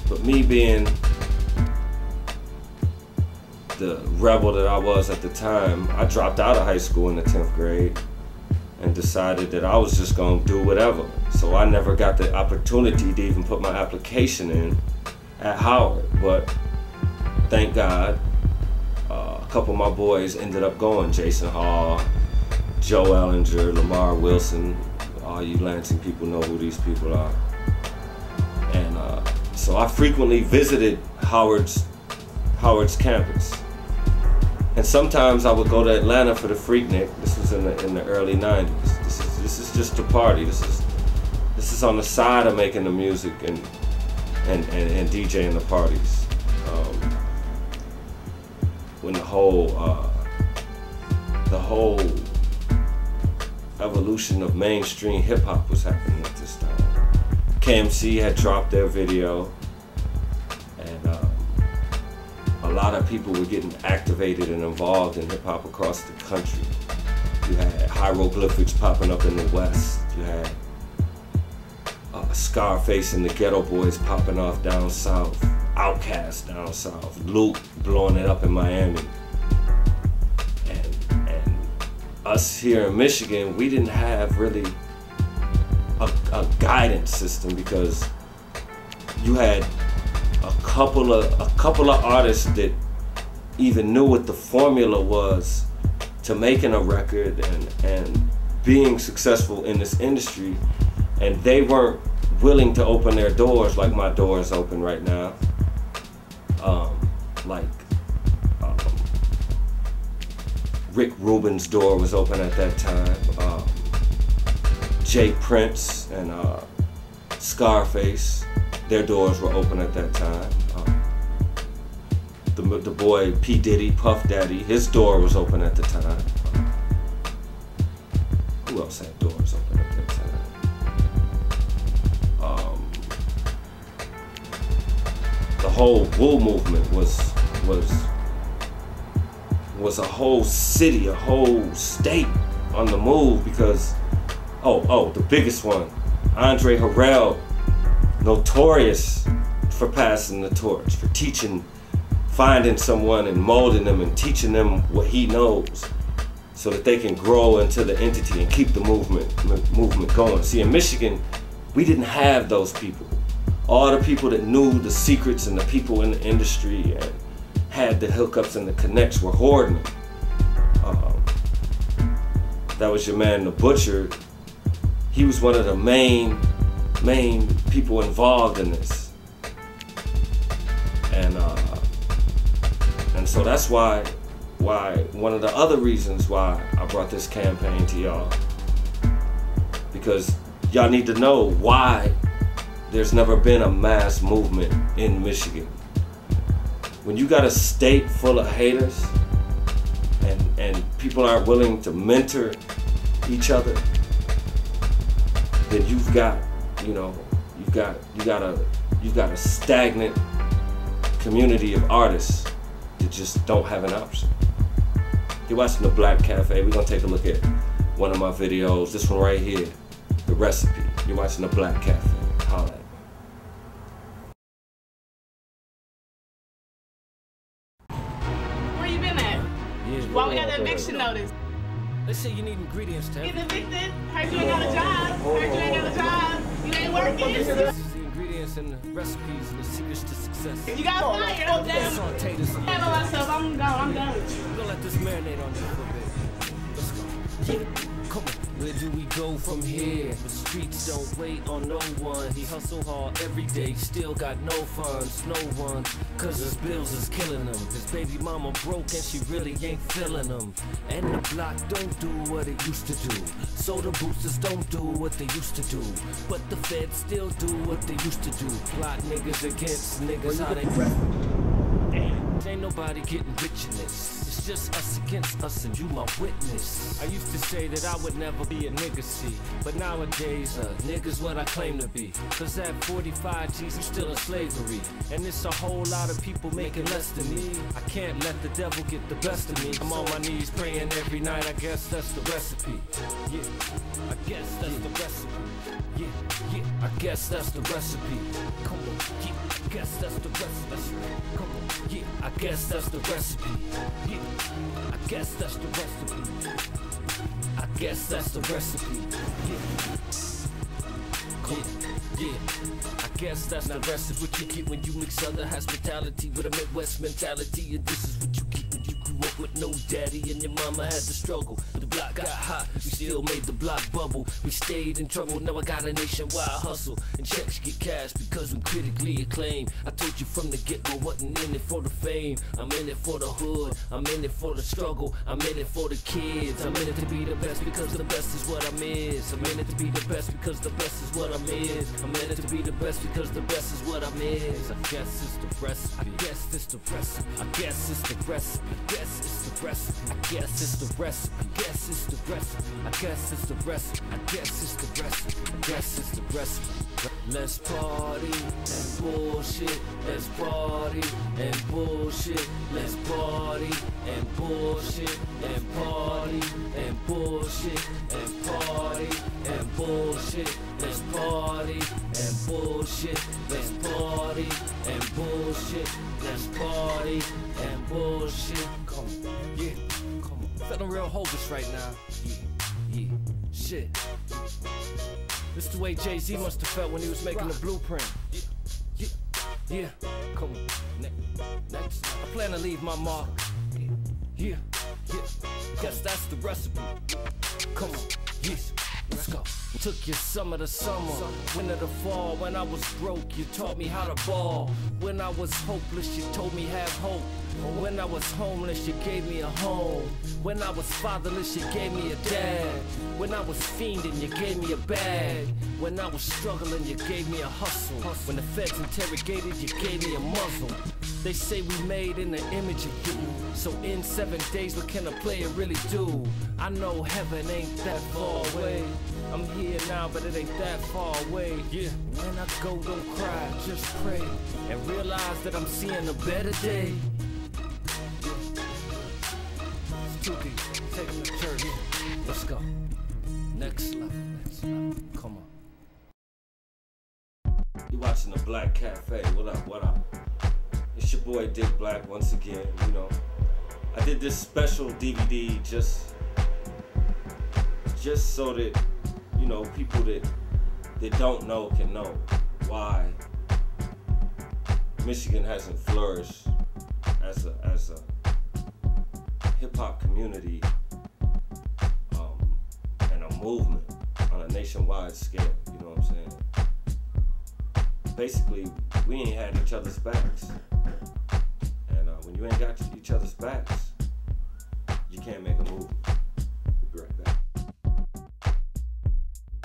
But me being the rebel that I was at the time, I dropped out of high school in the 10th grade and decided that I was just gonna do whatever. So I never got the opportunity to even put my application in at Howard. But thank God, a couple of my boys ended up going. Jason Hall, Joe Ellinger, Lamar Wilson. All you Lansing people know who these people are. And so I frequently visited Howard's campus. And sometimes I would go to Atlanta for the Freaknik. This was in the early 90s. This is just a party. This is on the side of making the music and DJing the parties. When the whole evolution of mainstream hip hop was happening at this time. KMC had dropped their video, and a lot of people were getting activated and involved in hip hop across the country. You had hieroglyphics popping up in the West. You had Scarface and the Ghetto Boys popping off down south. Outkast down south. Luke blowing it up in Miami. And us here in Michigan, we didn't have really a guidance system, because you had a couple of artists that even knew what the formula was to making a record and being successful in this industry, and they weren't willing to open their doors like my door is open right now. Rick Rubin's door was open at that time. Jay Prince and Scarface, their doors were open at that time. The boy P. Diddy, Puff Daddy, his door was open at the time. Who else had doors open at that time? The whole Wu movement was a whole city, a whole state on the move, because the biggest one, Andre Harrell, notorious for passing the torch, for finding someone and molding them and teaching them what he knows, so that they can grow into the entity and keep the movement going. See, in Michigan, we didn't have those people. All the people that knew the secrets and the people in the industry and had the hookups and the connects were hoarding them. That was your man, the Butcher. He was one of the main people involved in this. And so that's why one of the other reasons why I brought this campaign to y'all, because y'all need to know why there's never been a mass movement in Michigan. When you got a state full of haters and people aren't willing to mentor each other, then you've got a stagnant community of artists that just don't have an option. You're watching The Black Cafe. We're gonna take a look at one of my videos. This one right here, The Recipe. You're watching The Black Cafe. Holla at me. Where you been at? Why we got the eviction notice? Let's say you need ingredients to Getting evicted? Heard you ain't got a job. Heard you ain't got a job. You ain't working. This is the ingredients and the recipes and the secrets to success. You got fired. I'm done. Saute this. Handle myself. I'm gone. I'm done. We're gonna let this marinate on you for a bit. Let's go. Yeah, come on. Where do we go from here? The streets don't wait on no one. He hustle hard every day, still got no funds, no one. Cause his bills is killing him. His baby mama broke and she really ain't feeling him. And the block don't do what it used to do. So the boosters don't do what they used to do. But the feds still do what they used to do. Plot niggas against niggas, how they ain't nobody getting rich in this. It's just us against us and you my witness. I used to say that I would never be a nigga, see. But nowadays, nigga's what I claim to be. Cause at 45 G's, I'm still in slavery. And it's a whole lot of people making less than me. I can't let the devil get the best of me. I'm on my knees praying every night, I guess that's the recipe. Yeah, I guess that's the recipe. Yeah, I guess that's the recipe. Come on, yeah, I guess guess that's the recipe. Come on, yeah, I guess that's the recipe. Yeah, I guess that's the recipe. I guess that's the recipe. Yeah. Come on. Yeah, I guess that's the recipe. What you get when you mix other hospitality with a Midwest mentality. And this is what you get when you grew up with no daddy and your mama had to struggle. The block got hot, we still made the block bubble. We stayed in trouble, now I got a nationwide hustle. And checks get cash because I'm critically acclaimed. I told you from the get-go, wasn't in it for the fame. I'm in it for the hood, I'm in it for the struggle. I'm in it for the kids, I'm in it to be the best because the best is what I'm is. I'm in it to be the best because the best is what I'm is. I'm in it to be the best because the best is what I'm is. I guess it's the recipe. I guess it's the recipe. I guess it's the recipe. I guess it's the recipe. I guess it's the recipe. I guess it's the recipe. I guess it's the recipe. I guess it's the recipe. I guess it's the recipe. Let's party and bullshit. Let's party and bullshit. Let's party and bullshit and party and bullshit and party and bullshit. Let's party and bullshit. Let's party and bullshit. Let's party and bullshit. Come on, yeah, come on. Feeling real hopeless right now. Yeah, shit. This the way Jay-Z must have felt when he was making the blueprint. Yeah, come on. Next, I plan to leave my mark. Yeah, guess that's the recipe. Come on, yes, let's go. Took you summer to summer, winter to fall. When I was broke, you taught me how to ball. When I was hopeless, you told me have hope. When I was homeless, you gave me a home. When I was fatherless, you gave me a dad. When I was fiending, you gave me a bag. When I was struggling, you gave me a hustle. When the feds interrogated, you gave me a muzzle. They say we made in the image of you. So in 7 days, what can a player really do? I know heaven ain't that far away. I'm here now, but it ain't that far away. Yeah. When I go, don't cry, just pray. And realize that I'm seeing a better day. It's too deep. Take him to church. Let's go. Next level. Next level. Come on. You watching the Black Cafe. What up? What up? It's your boy Dick Black once again. You know, I did this special DVD just so that, you know, people that don't know can know why Michigan hasn't flourished as a hip hop community and a movement on a nationwide scale. You know what I'm saying? Basically, we ain't had each other's backs, and when you ain't got each other's backs, you can't make